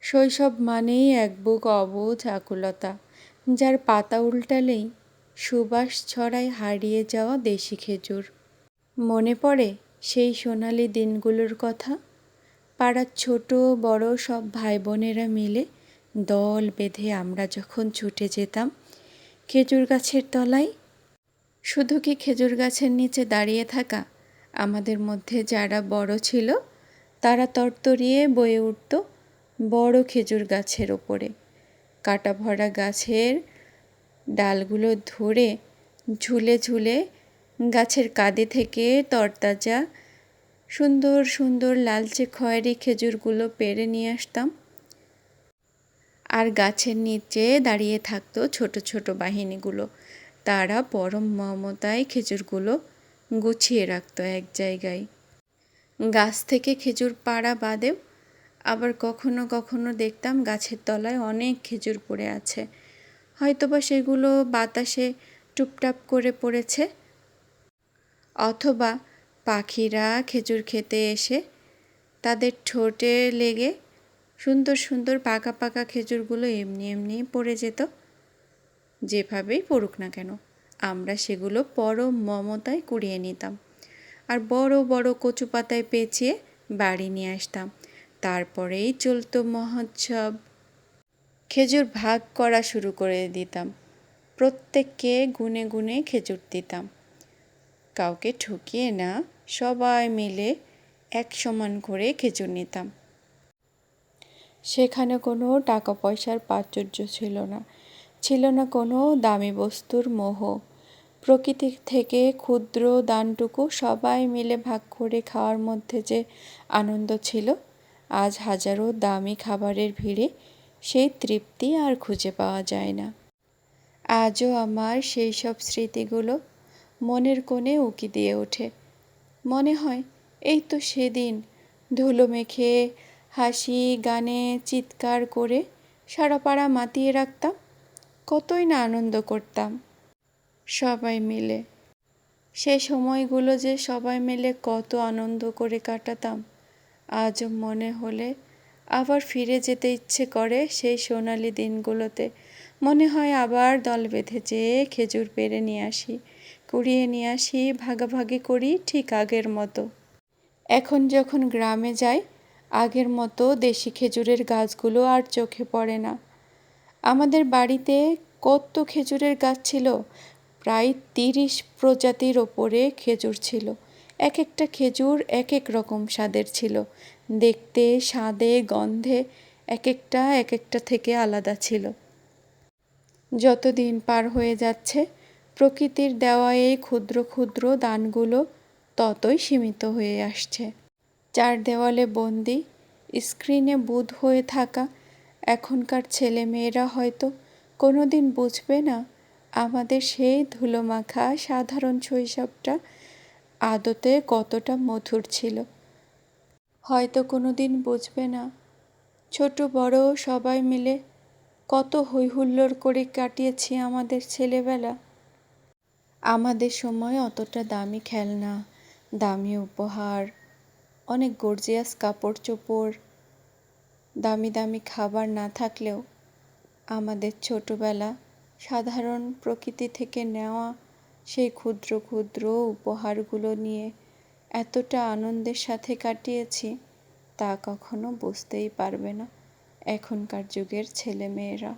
শৈশব মানেই এক বুক অবুঝ আকুলতা, যার পাতা উল্টালেই সুবাস ছড়ায় হারিয়ে যাওয়া দেশি খেজুর। মনে পড়ে সেই সোনালি দিনগুলোর কথা। পাড়ার ছোট বড় সব ভাই বোনেরা মিলে দল বেঁধে আমরা যখন ছুটে যেতাম খেজুর গাছের তলায়। শুধু কি খেজুর গাছের নিচে দাঁড়িয়ে থাকা, আমাদের মধ্যে যারা বড় ছিল তারা তরতরিয়ে বয়ে উঠত বড় খেজুর গাছের ওপরে। কাটা ভরা গাছের ডালগুলো ধরে ঝুলে ঝুলে গাছের কাঁদি থেকে তরতাজা সুন্দর সুন্দর লালচে খয়েরি খেজুরগুলো পেড়ে নিয়ে আসতাম। আর গাছের নিচে দাঁড়িয়ে থাকতো ছোট ছোট বাহিনীগুলো। তারা পরম মমতায় খেজুরগুলো গুছিয়ে রাখতো এক জায়গায়। গাছ থেকে খেজুর পাড়া বাদেও আবার কখনো কখনো দেখতাম গাছের তলায় অনেক খেজুর পড়ে আছে। হয়তোবা সেগুলো বাতাসে টুপটাপ করে পড়েছে, অথবা পাখিরা খেজুর খেতে এসে তাদের ঠোঁটে লেগে সুন্দর সুন্দর পাকা পাকা খেজুরগুলো এমনি এমনি পড়ে যেত। যেভাবেই পড়ুক না কেন, আমরা সেগুলো পরম মমতায় কুড়িয়ে নিতাম আর বড় বড় কচু পাতায় পেঁচিয়ে বাড়ি নিয়ে আসতাম। তারপরেই চলতো মহোৎসব। খেজুর ভাগ করা শুরু করে দিতাম। প্রত্যেককে গুনে গুনে খেজুর দিতাম, কাউকে ঠকিয়ে না, সবাই মিলে এক সমান করে খেজুর নিতাম। সেখানে কোনো টাকা পয়সার প্রাচুর্য ছিল না, ছিল না কোনো দামি বস্তুর মোহ। প্রকৃতি থেকে ক্ষুদ্র দানটুকু সবাই মিলে ভাগ করে খাওয়ার মধ্যে যে আনন্দ ছিল, আজ হাজারো দামি খাবারের ভিড়ে সেই তৃপ্তি আর খুঁজে পাওয়া যায় না। আজও আমার সেই সব স্মৃতিগুলো মনের কোণে উকি দিয়ে ওঠে। মনে হয় এই তো সেদিন ধুলো মেখে হাসি গানে চিৎকার করে সারা পাড়া মাতিয়ে রাখতাম। কতই না আনন্দ করতাম সবাই মিলে। সে সময়গুলো যে সবাই মিলে কত আনন্দ করে কাটাতাম, আজও মনে হলে আবার ফিরে যেতে ইচ্ছে করে সেই সোনালি দিনগুলোতে। মনে হয় আবার দল বেঁধে যেয়ে খেজুর পেড়ে নিয়ে আসি, কুড়িয়ে নিয়ে আসি, ভাগাভাগি করি ঠিক আগের মতো। এখন যখন গ্রামে যাই, আগের মতো দেশি খেজুরের গাছগুলো আর চোখে পড়ে না। আমাদের বাড়িতে কত খেজুরের গাছ ছিল, প্রায় 30 প্রজাতির ওপরে খেজুর ছিল। এক একটা খেজুর এক এক রকম স্বাদের ছিল, দেখতে স্বাদে গন্ধে এক একটা থেকে আলাদা ছিল। যত দিন পার হয়ে যাচ্ছে, প্রকৃতির দেওয়া এই ক্ষুদ্র ক্ষুদ্র দানগুলো ততই সীমিত হয়ে আসছে। চার দেওয়ালে বন্দি, স্ক্রিনে বুঁদ হয়ে থাকা এখনকার ছেলে মেয়েরা হয়তো কোনো দিন বুঝবে না আমাদের সেই ধুলোমাখা সাধারণ শৈশবটা আদতে কতটা মধুর ছিল। হয়তো কোনো দিন বুঝবে না ছোট বড় সবাই মিলে কত হইহুল্লোড় করে কাটিয়েছি আমাদের ছেলেবেলা। আমাদের সময় অতটা দামি খেলনা, দামি উপহার, অনেক গর্জিয়াস কাপড় চোপড়, দামি দামি খাবার না থাকলেও আমাদের ছোটবেলা সাধারণ প্রকৃতি থেকে নেওয়া সেই ক্ষুদ্র ক্ষুদ্র উপহারগুলো নিয়ে এতটা আনন্দের সাথে কাটিয়েছি, তা কখনো বুঝতেই পারবে না এখনকার যুগের ছেলেমেয়েরা।